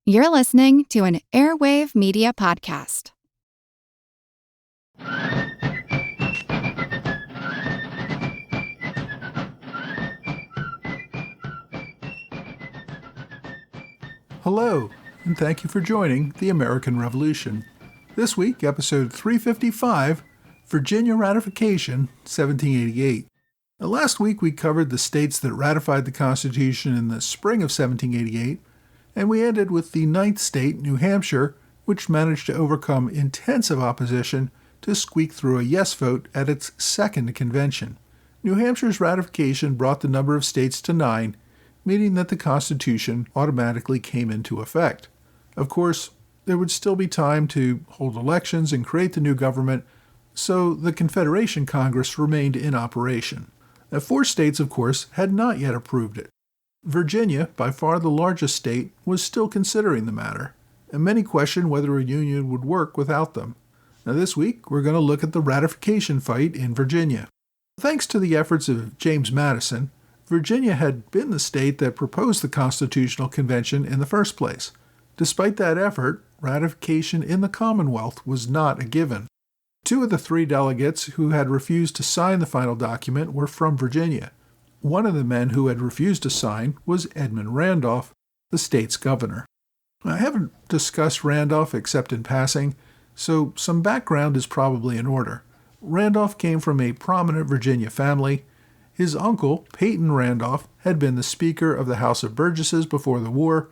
You're listening to an Airwave Media Podcast. Hello, and thank you for joining the American Revolution. This week, episode 355, Virginia Ratification, 1788. Last week, we covered the states that ratified the Constitution in the spring of 1788, and we ended with the ninth state, New Hampshire, which managed to overcome intensive opposition to squeak through a yes vote at its second convention. New Hampshire's ratification brought the number of states to 9, meaning that the Constitution automatically came into effect. Of course, there would still be time to hold elections and create the new government, so the Confederation Congress remained in operation. 4 states, of course, had not yet approved it. Virginia, by far the largest state, was still considering the matter, and many questioned whether a union would work without them. Now this week, we're going to look at the ratification fight in Virginia. Thanks to the efforts of James Madison, Virginia had been the state that proposed the Constitutional Convention in the first place. Despite that effort, ratification in the Commonwealth was not a given. 2 of the 3 delegates who had refused to sign the final document were from Virginia. One of the men who had refused to sign was Edmund Randolph, the state's governor. I haven't discussed Randolph except in passing, so some background is probably in order. Randolph came from a prominent Virginia family. His uncle, Peyton Randolph, had been the Speaker of the House of Burgesses before the war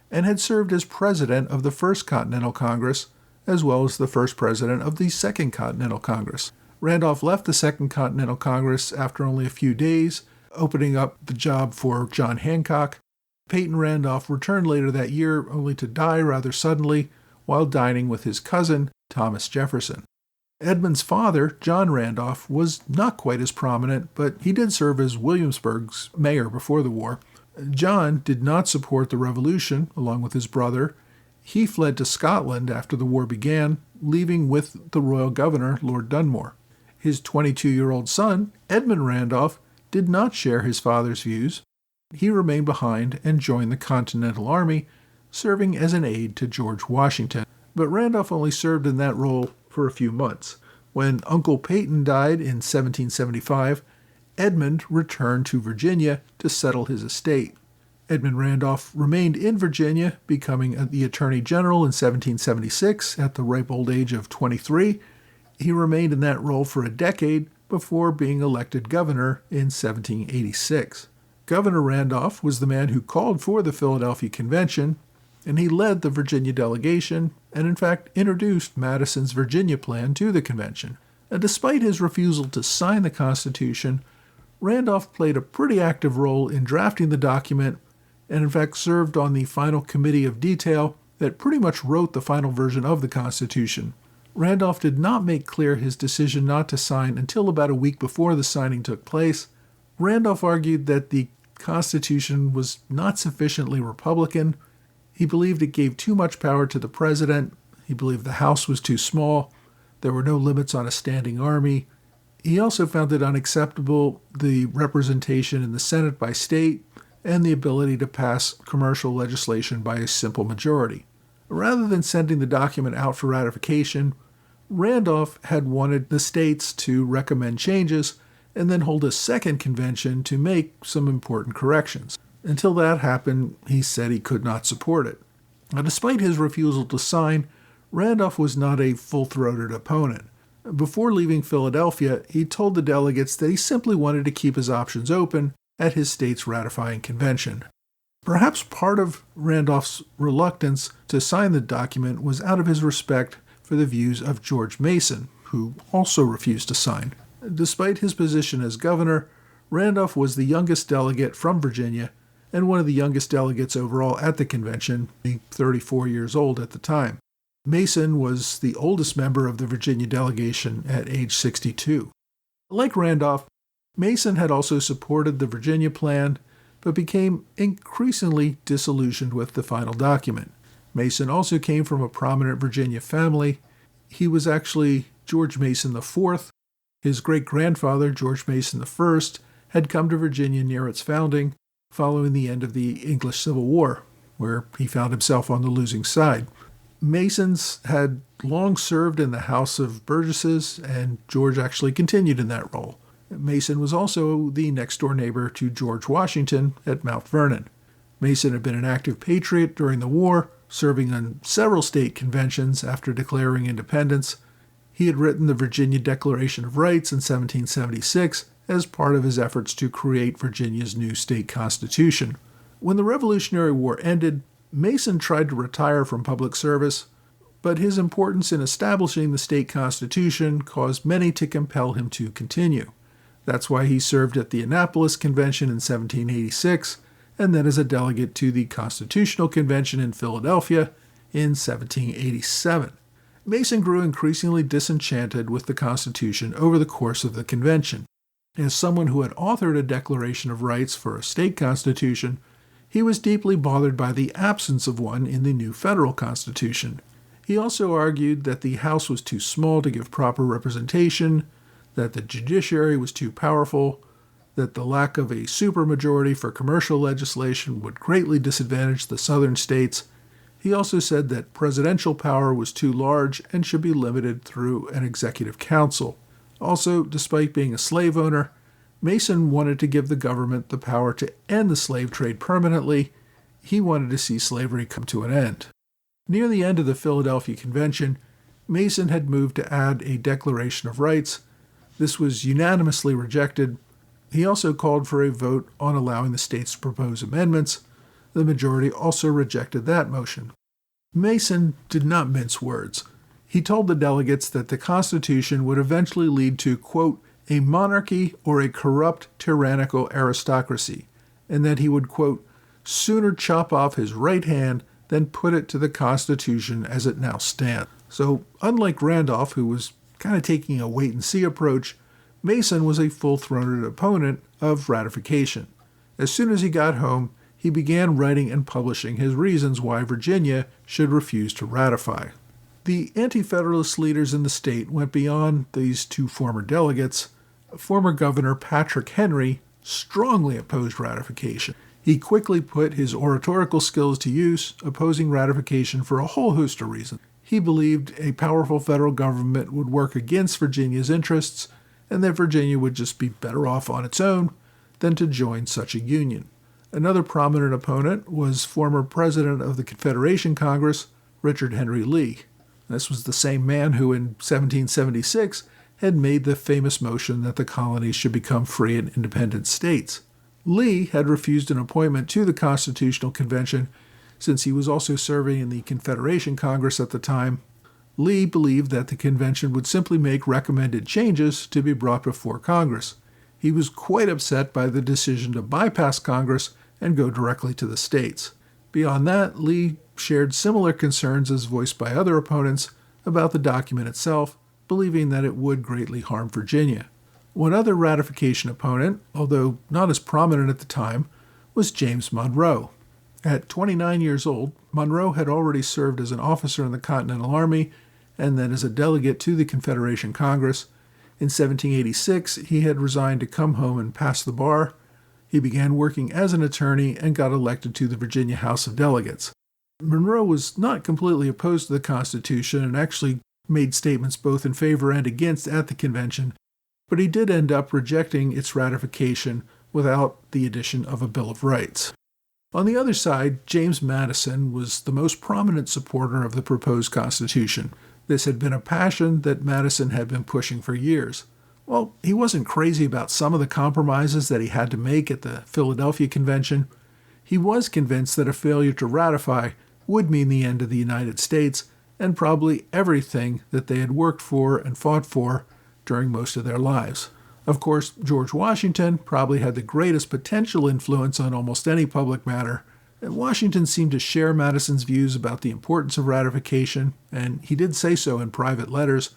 and had served as president of the First Continental Congress, as well as the first president of the Second Continental Congress. Randolph left the Second Continental Congress after only a few days, opening up the job for John Hancock. Peyton Randolph returned later that year, only to die rather suddenly while dining with his cousin, Thomas Jefferson. Edmund's father, John Randolph, was not quite as prominent, but he did serve as Williamsburg's mayor before the war. John did not support the revolution, along with his brother. He fled to Scotland after the war began, leaving with the royal governor, Lord Dunmore. His 22-year-old son, Edmund Randolph, did not share his father's views. He remained behind and joined the Continental Army, serving as an aide to George Washington. But Randolph only served in that role for a few months. When Uncle Peyton died in 1775, Edmund returned to Virginia to settle his estate. Edmund Randolph remained in Virginia, becoming the Attorney General in 1776 at the ripe old age of 23. He remained in that role for a decade before being elected governor in 1786. Governor Randolph was the man who called for the Philadelphia Convention, and he led the Virginia delegation and in fact introduced Madison's Virginia plan to the convention. And despite his refusal to sign the Constitution, Randolph played a pretty active role in drafting the document and in fact served on the final committee of detail that pretty much wrote the final version of the Constitution. Randolph did not make clear his decision not to sign until about a week before the signing took place. Randolph argued that the Constitution was not sufficiently Republican. He believed it gave too much power to the president. He believed the House was too small. There were no limits on a standing army. He also found it unacceptable the representation in the Senate by state and the ability to pass commercial legislation by a simple majority. Rather than sending the document out for ratification, Randolph had wanted the states to recommend changes and then hold a second convention to make some important corrections. Until that happened, he said he could not support it. Now, despite his refusal to sign, Randolph was not a full-throated opponent. Before leaving Philadelphia, he told the delegates that he simply wanted to keep his options open at his state's ratifying convention. Perhaps part of Randolph's reluctance to sign the document was out of his respect for the views of George Mason, who also refused to sign. Despite his position as governor, Randolph was the youngest delegate from Virginia and one of the youngest delegates overall at the convention, being 34 years old at the time. Mason was the oldest member of the Virginia delegation at age 62. Like Randolph, Mason had also supported the Virginia plan, but became increasingly disillusioned with the final document. Mason also came from a prominent Virginia family. He was actually George Mason IV. His great-grandfather, George Mason I, had come to Virginia near its founding, following the end of the English Civil War. where he found himself on the losing side. Masons had long served in the House of Burgesses, and George actually continued in that role. Mason was also the next-door neighbor to George Washington at Mount Vernon. Mason had been an active patriot during the war, serving on several state conventions after declaring independence. He had written the Virginia Declaration of Rights in 1776 as part of his efforts to create Virginia's new state constitution. When the Revolutionary War ended, Mason tried to retire from public service, but his importance in establishing the state constitution caused many to compel him to continue. That's why he served at the Annapolis Convention in 1786, and then as a delegate to the Constitutional Convention in Philadelphia in 1787. Mason grew increasingly disenchanted with the Constitution over the course of the convention. As someone who had authored a Declaration of Rights for a state constitution, he was deeply bothered by the absence of one in the new federal constitution. He also argued that the House was too small to give proper representation, that the judiciary was too powerful, that the lack of a supermajority for commercial legislation would greatly disadvantage the southern states. He also said that presidential power was too large and should be limited through an executive council. Also, despite being a slave owner, Mason wanted to give the government the power to end the slave trade permanently. He wanted to see slavery come to an end. Near the end of the Philadelphia Convention, Mason had moved to add a Declaration of Rights. This was unanimously rejected. He also called for a vote on allowing the states to propose amendments. The majority also rejected that motion. Mason did not mince words. He told the delegates that the Constitution would eventually lead to, quote, a monarchy or a corrupt tyrannical aristocracy, and that he would, quote, sooner chop off his right hand than put it to the Constitution as it now stands. So, unlike Randolph, who was kind of taking a wait-and-see approach, Mason was a full-throated opponent of ratification. As soon as he got home, he began writing and publishing his reasons why Virginia should refuse to ratify. The Anti-Federalist leaders in the state went beyond these two former delegates. Former Governor Patrick Henry strongly opposed ratification. He quickly put his oratorical skills to use, opposing ratification for a whole host of reasons. He believed a powerful federal government would work against Virginia's interests, and that Virginia would just be better off on its own than to join such a union. Another prominent opponent was former President of the Confederation Congress, Richard Henry Lee. This was the same man who in 1776 had made the famous motion that the colonies should become free and independent states. Lee had refused an appointment to the Constitutional Convention since he was also serving in the Confederation Congress at the time. Lee believed that the convention would simply make recommended changes to be brought before Congress. He was quite upset by the decision to bypass Congress and go directly to the states. Beyond that, Lee shared similar concerns as voiced by other opponents about the document itself, believing that it would greatly harm Virginia. One other ratification opponent, although not as prominent at the time, was James Monroe. At 29 years old, Monroe had already served as an officer in the Continental Army and then as a delegate to the Confederation Congress. In 1786, he had resigned to come home and pass the bar. He began working as an attorney and got elected to the Virginia House of Delegates. Monroe was not completely opposed to the Constitution and actually made statements both in favor and against at the convention, but he did end up rejecting its ratification without the addition of a Bill of Rights. On the other side, James Madison was the most prominent supporter of the proposed Constitution. This had been a passion that Madison had been pushing for years. Well, he wasn't crazy about some of the compromises that he had to make at the Philadelphia Convention. He was convinced that a failure to ratify would mean the end of the United States and probably everything that they had worked for and fought for during most of their lives. Of course, George Washington probably had the greatest potential influence on almost any public matter. Washington seemed to share Madison's views about the importance of ratification, and he did say so in private letters.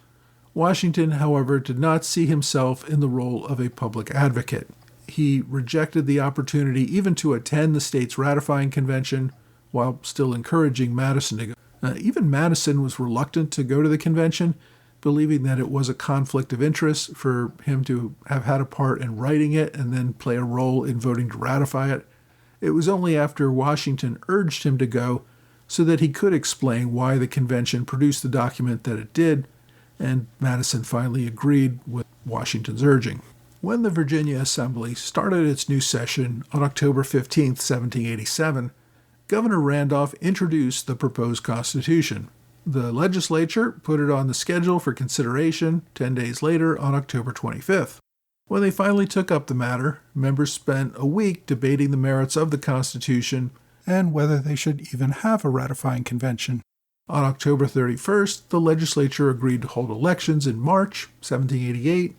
Washington, however, did not see himself in the role of a public advocate. He rejected the opportunity even to attend the state's ratifying convention, while still encouraging Madison to go. Even Madison was reluctant to go to the convention, believing that it was a conflict of interest for him to have had a part in writing it and then play a role in voting to ratify it. It was only after Washington urged him to go so that he could explain why the convention produced the document that it did, and Madison finally agreed with Washington's urging. When the Virginia Assembly started its new session on October 15, 1787, Governor Randolph introduced the proposed Constitution. The legislature put it on the schedule for consideration 10 days later on October 25th. When they finally took up the matter, members spent a week debating the merits of the Constitution and whether they should even have a ratifying convention. On October 31st, the legislature agreed to hold elections in March 1788.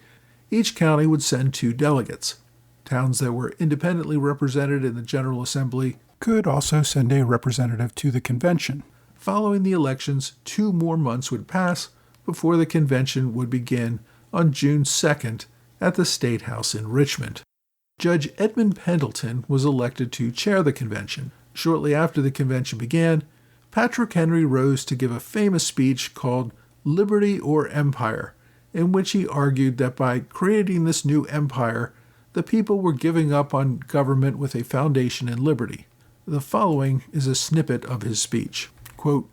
Each county would send 2 delegates. Towns that were independently represented in the General Assembly could also send a representative to the convention. Following the elections, 2 more months would pass before the convention would begin on June 2nd at the State House in Richmond. Judge Edmund Pendleton was elected to chair the convention. Shortly after the convention began, Patrick Henry rose to give a famous speech called Liberty or Empire, in which he argued that by creating this new empire, the people were giving up on government with a foundation in liberty. The following is a snippet of his speech. Quote,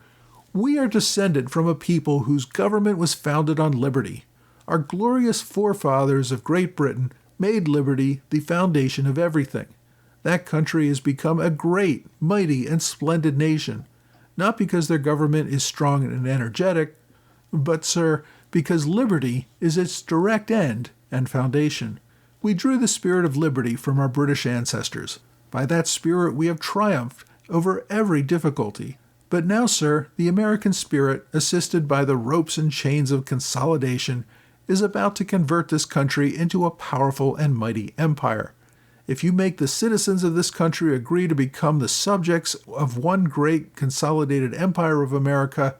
"We are descended from a people whose government was founded on liberty. Our glorious forefathers of Great Britain made liberty the foundation of everything. That country has become a great, mighty, and splendid nation, not because their government is strong and energetic, but, sir, because liberty is its direct end and foundation. We drew the spirit of liberty from our British ancestors. By that spirit we have triumphed over every difficulty. But now, sir, the American spirit, assisted by the ropes and chains of consolidation, is about to convert this country into a powerful and mighty empire. If you make the citizens of this country agree to become the subjects of one great consolidated empire of America,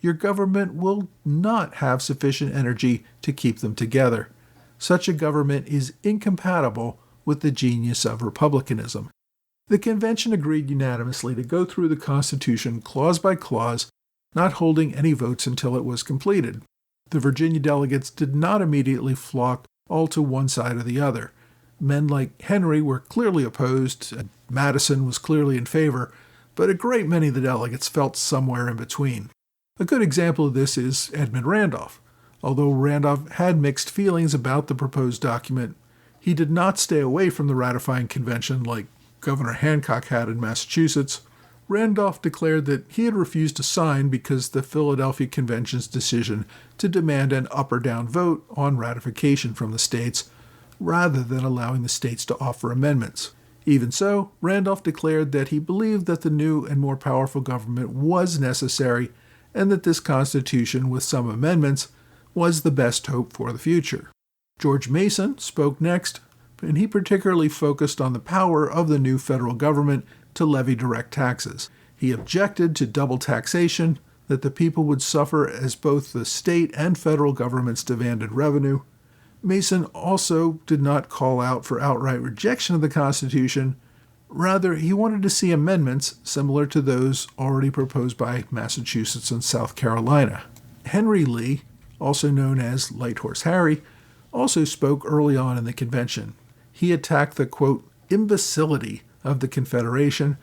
your government will not have sufficient energy to keep them together. Such a government is incompatible with the genius of republicanism." The convention agreed unanimously to go through the Constitution clause by clause, not holding any votes until it was completed. The Virginia delegates did not immediately flock all to one side or the other. Men like Henry were clearly opposed, and Madison was clearly in favor, but a great many of the delegates felt somewhere in between. A good example of this is Edmund Randolph. Although Randolph had mixed feelings about the proposed document, he did not stay away from the ratifying convention like Governor Hancock had in Massachusetts. Randolph declared that he had refused to sign because the Philadelphia Convention's decision to demand an up or down vote on ratification from the states, rather than allowing the states to offer amendments. Even so, Randolph declared that he believed that the new and more powerful government was necessary and that this Constitution, with some amendments, was the best hope for the future. George Mason spoke next, and he particularly focused on the power of the new federal government to levy direct taxes. He objected to double taxation, that the people would suffer as both the state and federal governments demanded revenue. Mason also did not call out for outright rejection of the Constitution. Rather, he wanted to see amendments similar to those already proposed by Massachusetts and South Carolina. Henry Lee, also known as Light Horse Harry, also spoke early on in the convention. He attacked the, quote, imbecility of the Confederation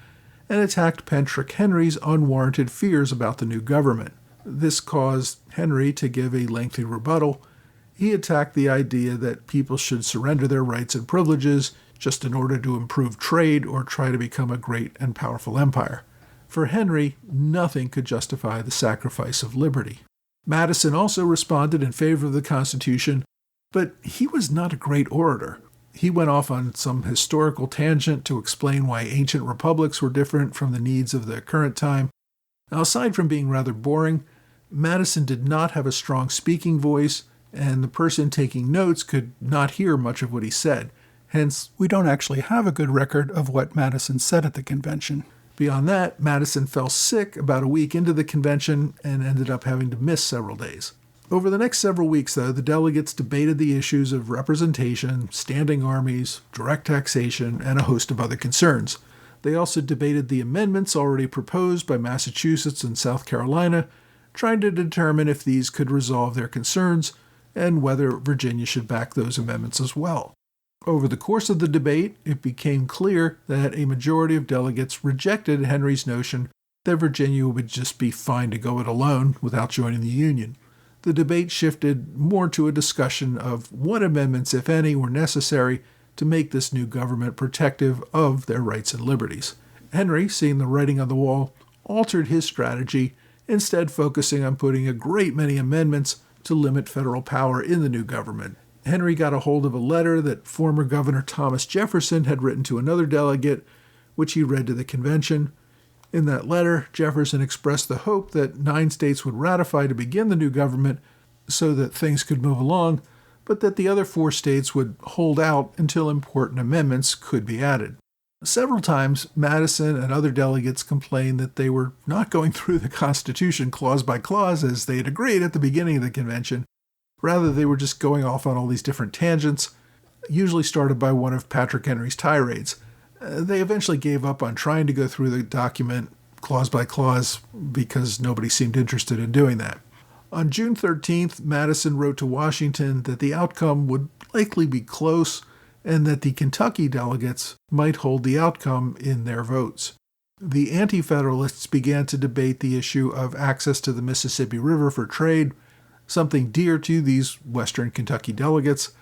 and attacked Patrick Henry's unwarranted fears about the new government. This caused Henry to give a lengthy rebuttal. He attacked the idea that people should surrender their rights and privileges just in order to improve trade or try to become a great and powerful empire. For Henry, nothing could justify the sacrifice of liberty. Madison also responded in favor of the Constitution, but he was not a great orator. He went off on some historical tangent to explain why ancient republics were different from the needs of the current time. Now, aside from being rather boring, Madison did not have a strong speaking voice, and the person taking notes could not hear much of what he said. Hence, we don't actually have a good record of what Madison said at the convention. Beyond that, Madison fell sick about a week into the convention and ended up having to miss several days. Over the next several weeks, though, the delegates debated the issues of representation, standing armies, direct taxation, and a host of other concerns. They also debated the amendments already proposed by Massachusetts and South Carolina, trying to determine if these could resolve their concerns and whether Virginia should back those amendments as well. Over the course of the debate, it became clear that a majority of delegates rejected Henry's notion that Virginia would just be fine to go it alone without joining the Union. The debate shifted more to a discussion of what amendments, if any, were necessary to make this new government protective of their rights and liberties. Henry, seeing the writing on the wall, altered his strategy, instead focusing on putting a great many amendments to limit federal power in the new government. Henry got a hold of a letter that former Governor Thomas Jefferson had written to another delegate, which he read to the convention. In that letter, Jefferson expressed the hope that 9 states would ratify to begin the new government so that things could move along, but that the other 4 states would hold out until important amendments could be added. Several times, Madison and other delegates complained that they were not going through the Constitution clause by clause as they had agreed at the beginning of the convention. Rather, they were just going off on all these different tangents, usually started by one of Patrick Henry's tirades. They eventually gave up on trying to go through the document clause by clause because nobody seemed interested in doing that. On June 13th, Madison wrote to Washington that the outcome would likely be close and that the Kentucky delegates might hold the outcome in their votes. The Anti-Federalists began to debate the issue of access to the Mississippi River for trade, something dear to these Western Kentucky delegates.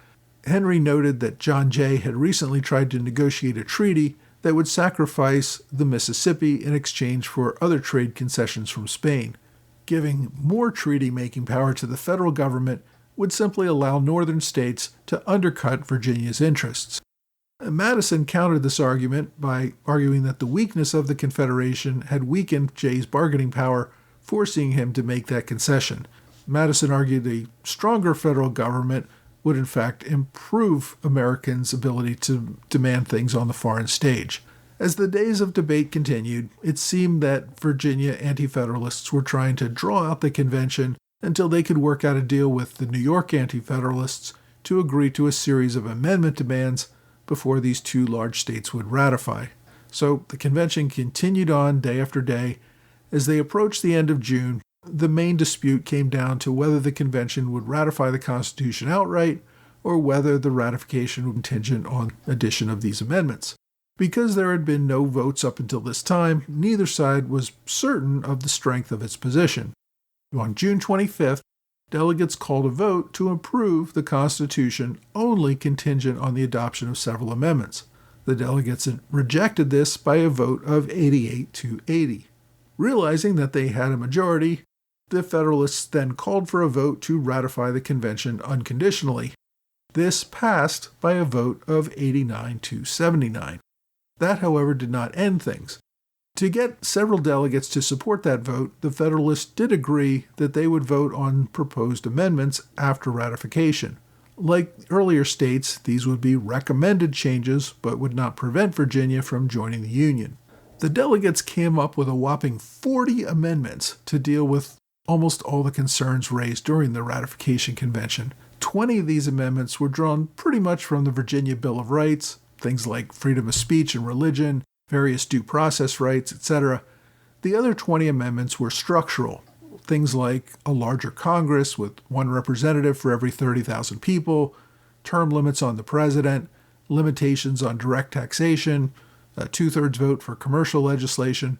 Henry noted that John Jay had recently tried to negotiate a treaty that would sacrifice the Mississippi in exchange for other trade concessions from Spain. Giving more treaty-making power to the federal government would simply allow northern states to undercut Virginia's interests. Madison countered this argument by arguing that the weakness of the Confederation had weakened Jay's bargaining power, forcing him to make that concession. Madison argued a stronger federal government would in fact improve Americans' ability to demand things on the foreign stage. As the days of debate continued, it seemed that Virginia Anti-Federalists were trying to draw out the convention until they could work out a deal with the New York Anti-Federalists to agree to a series of amendment demands before these 2 large states would ratify. So the convention continued on day after day. As they approached the end of June, the main dispute came down to whether the convention would ratify the Constitution outright or whether the ratification would be contingent on addition of these amendments. Because there had been no votes up until this time, neither side was certain of the strength of its position. On June 25th, delegates called a vote to approve the Constitution only contingent on the adoption of several amendments. The delegates rejected this by a vote of 88 to 80. Realizing that they had a majority, the Federalists then called for a vote to ratify the convention unconditionally. This passed by a vote of 89 to 79. That, however, did not end things. To get several delegates to support that vote, the Federalists did agree that they would vote on proposed amendments after ratification. Like earlier states, these would be recommended changes but would not prevent Virginia from joining the Union. The delegates came up with a whopping 40 amendments to deal with almost all the concerns raised during the ratification convention. 20 of these amendments were drawn pretty much from the Virginia Bill of Rights, things like freedom of speech and religion, various due process rights, etc. The other 20 amendments were structural, things like a larger Congress with 1 representative for every 30,000 people, term limits on the president, limitations on direct taxation, a 2/3 vote for commercial legislation.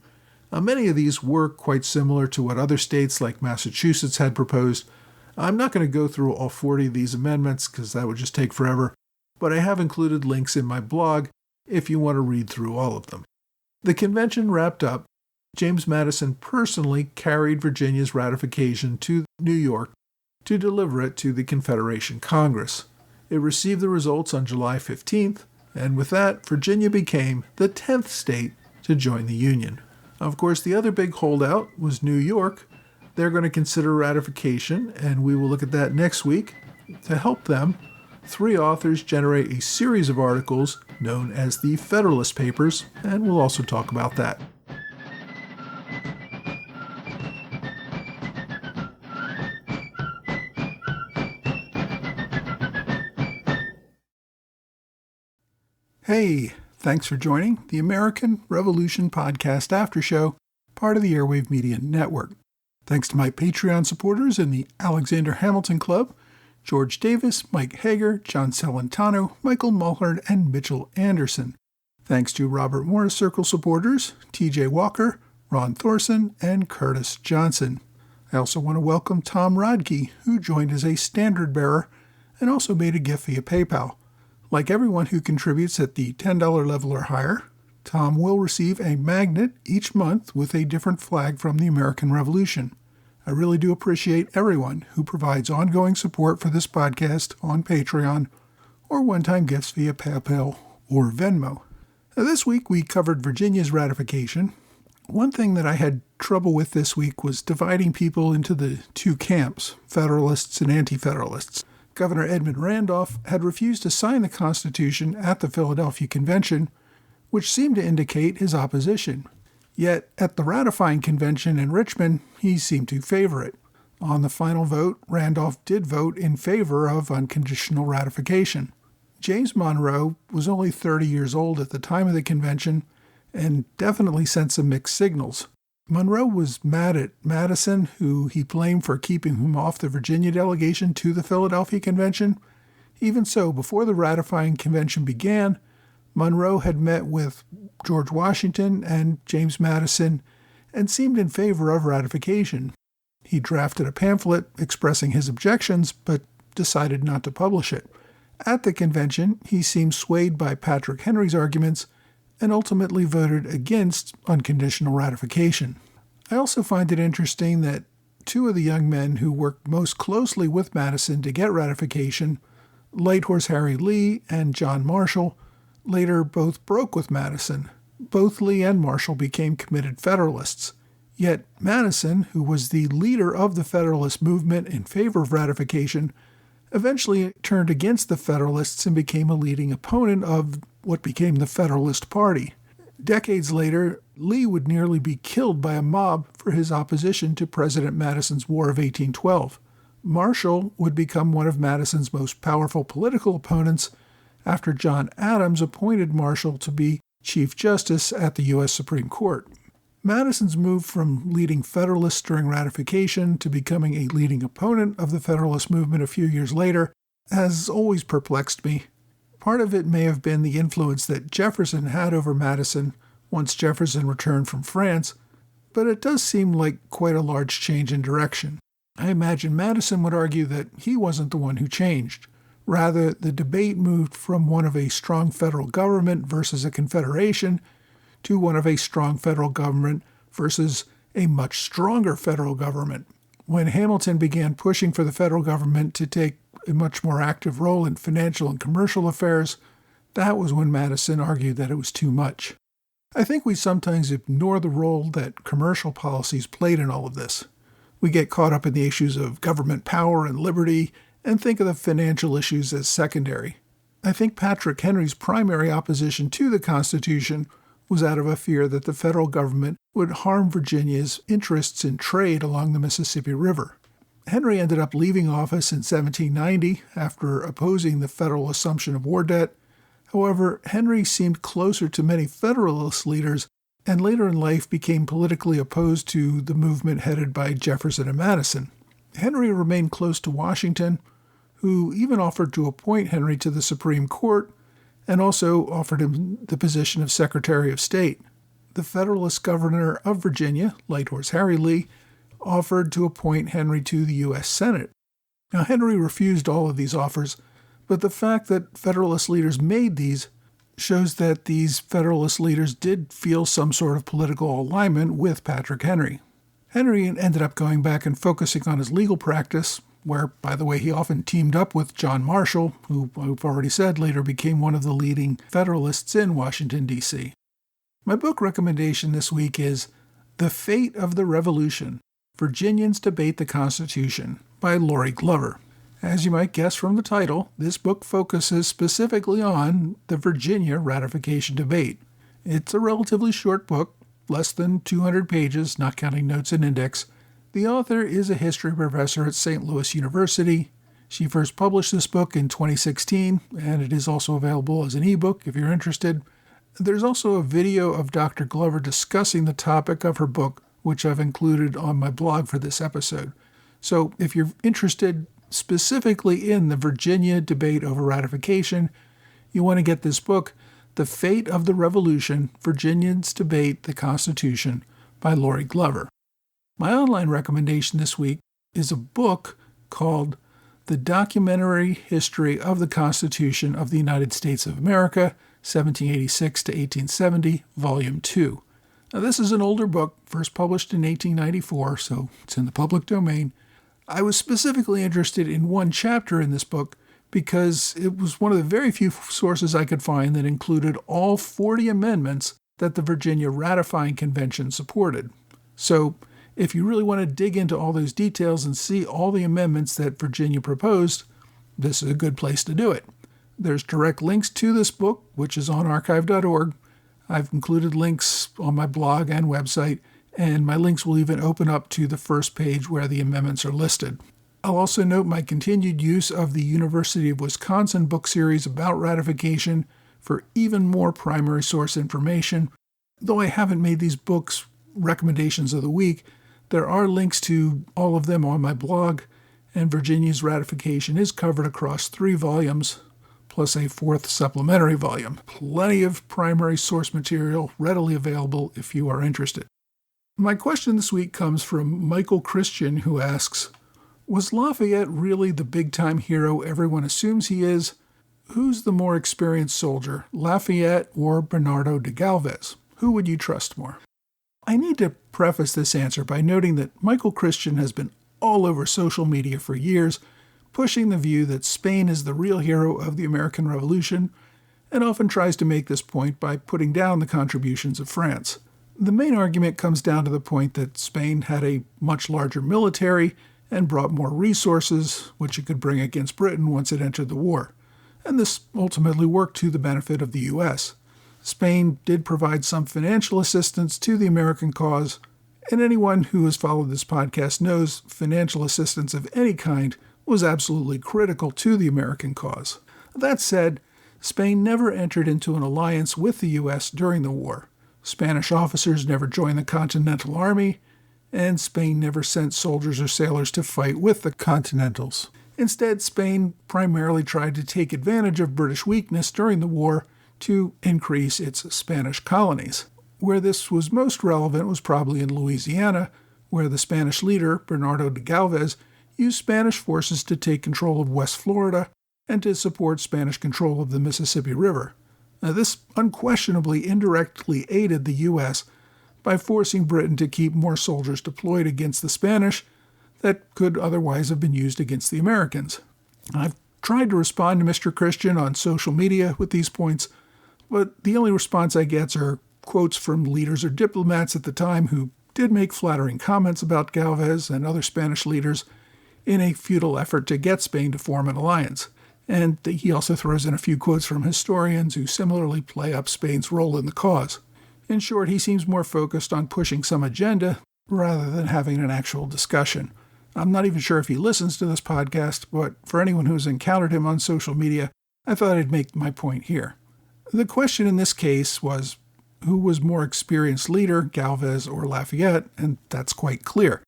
Many of these were quite similar to what other states like Massachusetts had proposed. I'm not going to go through all 40 of these amendments because that would just take forever, but I have included links in my blog if you want to read through all of them. The convention wrapped up. James Madison personally carried Virginia's ratification to New York to deliver it to the Confederation Congress. It received the results on July 15th, and with that, Virginia became the 10th state to join the Union. Of course, the other big holdout was New York. They're going to consider ratification, and we will look at that next week. To help them, 3 authors generate a series of articles known as the Federalist Papers, and we'll also talk about that. Hey, thanks for joining the American Revolution Podcast After Show, part of the Airwave Media Network. Thanks to my Patreon supporters in the Alexander Hamilton Club, George Davis, Mike Hager, John Celentano, Michael Mulhern, and Mitchell Anderson. Thanks to Robert Morris Circle supporters, TJ Walker, Ron Thorson, and Curtis Johnson. I also want to welcome Tom Rodkey, who joined as a standard bearer and also made a gift via PayPal. Like everyone who contributes at the $10 level or higher, Tom will receive a magnet each month with a different flag from the American Revolution. I really do appreciate everyone who provides ongoing support for this podcast on Patreon or one-time gifts via PayPal or Venmo. Now, this week we covered Virginia's ratification. One thing that I had trouble with this week was dividing people into the two camps, Federalists and Anti-Federalists. Governor Edmund Randolph had refused to sign the Constitution at the Philadelphia Convention, which seemed to indicate his opposition. Yet, at the ratifying convention in Richmond, he seemed to favor it. On the final vote, Randolph did vote in favor of unconditional ratification. James Monroe was only 30 years old at the time of the convention and definitely sent some mixed signals. Monroe was mad at Madison, who he blamed for keeping him off the Virginia delegation to the Philadelphia Convention. Even so, before the ratifying convention began, Monroe had met with George Washington and James Madison and seemed in favor of ratification. He drafted a pamphlet expressing his objections, but decided not to publish it. At the convention, he seemed swayed by Patrick Henry's arguments and ultimately voted against unconditional ratification. I also find it interesting that two of the young men who worked most closely with Madison to get ratification, Light Horse Harry Lee and John Marshall, later both broke with Madison. Both Lee and Marshall became committed Federalists. Yet Madison, who was the leader of the Federalist movement in favor of ratification, eventually turned against the Federalists and became a leading opponent of what became the Federalist Party. Decades later, Lee would nearly be killed by a mob for his opposition to President Madison's War of 1812. Marshall would become one of Madison's most powerful political opponents after John Adams appointed Marshall to be Chief Justice at the U.S. Supreme Court. Madison's move from leading Federalists during ratification to becoming a leading opponent of the Federalist movement a few years later has always perplexed me. Part of it may have been the influence that Jefferson had over Madison once Jefferson returned from France, but it does seem like quite a large change in direction. I imagine Madison would argue that he wasn't the one who changed. Rather, the debate moved from one of a strong federal government versus a confederation to one of a strong federal government versus a much stronger federal government. When Hamilton began pushing for the federal government to take a much more active role in financial and commercial affairs, that was when Madison argued that it was too much. I think we sometimes ignore the role that commercial policies played in all of this. We get caught up in the issues of government power and liberty and think of the financial issues as secondary. I think Patrick Henry's primary opposition to the Constitution was out of a fear that the federal government would harm Virginia's interests in trade along the Mississippi River. Henry ended up leaving office in 1790 after opposing the federal assumption of war debt. However, Henry seemed closer to many Federalist leaders and later in life became politically opposed to the movement headed by Jefferson and Madison. Henry remained close to Washington, who even offered to appoint Henry to the Supreme Court and also offered him the position of Secretary of State. The Federalist governor of Virginia, Light Horse Harry Lee, offered to appoint Henry to the U.S. Senate. Now, Henry refused all of these offers, but the fact that Federalist leaders made these shows that these Federalist leaders did feel some sort of political alignment with Patrick Henry. Henry ended up going back and focusing on his legal practice, where, by the way, he often teamed up with John Marshall, who I've already said later became one of the leading Federalists in Washington, D.C. My book recommendation this week is The Fate of the Revolution: Virginians Debate the Constitution by Lori Glover. As you might guess from the title, this book focuses specifically on the Virginia ratification debate. It's a relatively short book, less than 200 pages, not counting notes and index. The author is a history professor at St. Louis University. She first published this book in 2016, and it is also available as an ebook if you're interested. There's also a video of Dr. Glover discussing the topic of her book, which I've included on my blog for this episode. So if you're interested, specifically in the Virginia debate over ratification, you want to get this book, The Fate of the Revolution, Virginians Debate the Constitution by Lori Glover. My online recommendation this week is a book called The Documentary History of the Constitution of the United States of America, 1786 to 1870, Volume 2. Now, this is an older book, first published in 1894, so it's in the public domain. I was specifically interested in one chapter in this book because it was one of the very few sources I could find that included all 40 amendments that the Virginia Ratifying Convention supported. So, if you really want to dig into all those details and see all the amendments that Virginia proposed, this is a good place to do it. There's direct links to this book, which is on archive.org. I've included links on my blog and website, and my links will even open up to the first page where the amendments are listed. I'll also note my continued use of the University of Wisconsin book series about ratification for even more primary source information. Though I haven't made these books recommendations of the week, there are links to all of them on my blog, and Virginia's ratification is covered across 3 volumes, plus a 4th supplementary volume. Plenty of primary source material readily available if you are interested. My question this week comes from Michael Christian, who asks, was Lafayette really the big-time hero everyone assumes he is? Who's the more experienced soldier, Lafayette or Bernardo de Galvez? Who would you trust more? I need to preface this answer by noting that Michael Christian has been all over social media for years, pushing the view that Spain is the real hero of the American Revolution, and often tries to make this point by putting down the contributions of France. The main argument comes down to the point that Spain had a much larger military and brought more resources, which it could bring against Britain once it entered the war. And this ultimately worked to the benefit of the U.S. Spain did provide some financial assistance to the American cause, and anyone who has followed this podcast knows financial assistance of any kind was absolutely critical to the American cause. That said, Spain never entered into an alliance with the U.S. during the war. Spanish officers never joined the Continental Army, and Spain never sent soldiers or sailors to fight with the Continentals. Instead, Spain primarily tried to take advantage of British weakness during the war to increase its Spanish colonies. Where this was most relevant was probably in Louisiana, where the Spanish leader, Bernardo de Galvez, used Spanish forces to take control of West Florida and to support Spanish control of the Mississippi River. Now, this unquestionably indirectly aided the U.S. by forcing Britain to keep more soldiers deployed against the Spanish that could otherwise have been used against the Americans. I've tried to respond to Mr. Christian on social media with these points, but the only response I get are quotes from leaders or diplomats at the time who did make flattering comments about Galvez and other Spanish leaders in a futile effort to get Spain to form an alliance. And he also throws in a few quotes from historians who similarly play up Spain's role in the cause. In short, he seems more focused on pushing some agenda rather than having an actual discussion. I'm not even sure if he listens to this podcast, but for anyone who's encountered him on social media, I thought I'd make my point here. The question in this case was, who was more experienced leader, Galvez or Lafayette? And that's quite clear.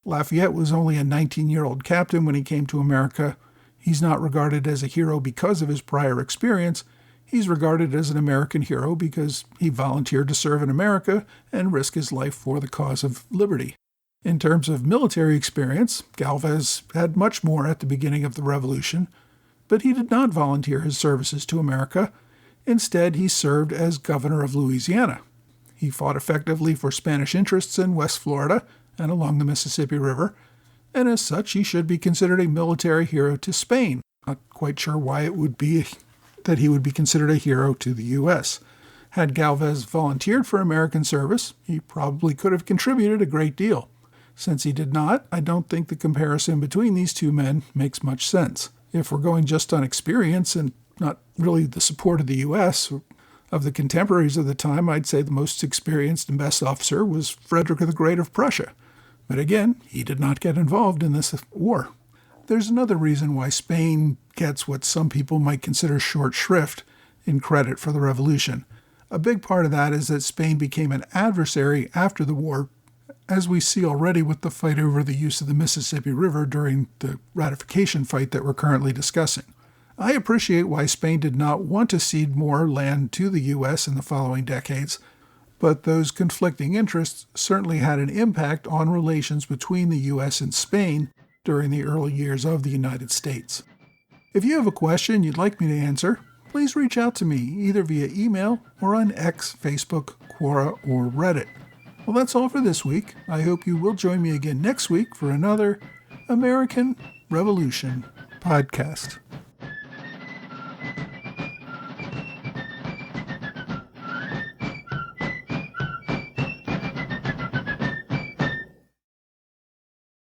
Lafayette was only a 19-year-old captain when he came to America. He's not regarded as a hero because of his prior experience. He's regarded as an American hero because he volunteered to serve in America and risk his life for the cause of liberty. In terms of military experience, Galvez had much more at the beginning of the Revolution, but he did not volunteer his services to America. Instead, he served as governor of Louisiana. He fought effectively for Spanish interests in West Florida and along the Mississippi River, and as such, he should be considered a military hero to Spain. Not quite sure why it would be that he would be considered a hero to the U.S. Had Galvez volunteered for American service, he probably could have contributed a great deal. Since he did not, I don't think the comparison between these two men makes much sense. If we're going just on experience and not really the support of the U.S., of the contemporaries of the time, I'd say the most experienced and best officer was Frederick the Great of Prussia. But again, he did not get involved in this war. There's another reason why Spain gets what some people might consider short shrift in credit for the revolution. A big part of that is that Spain became an adversary after the war, as we see already with the fight over the use of the Mississippi River during the ratification fight that we're currently discussing. I appreciate why Spain did not want to cede more land to the U.S. in the following decades, but those conflicting interests certainly had an impact on relations between the U.S. and Spain during the early years of the United States. If you have a question you'd like me to answer, please reach out to me either via email or on X, Facebook, Quora, or Reddit. Well, that's all for this week. I hope you will join me again next week for another American Revolution podcast.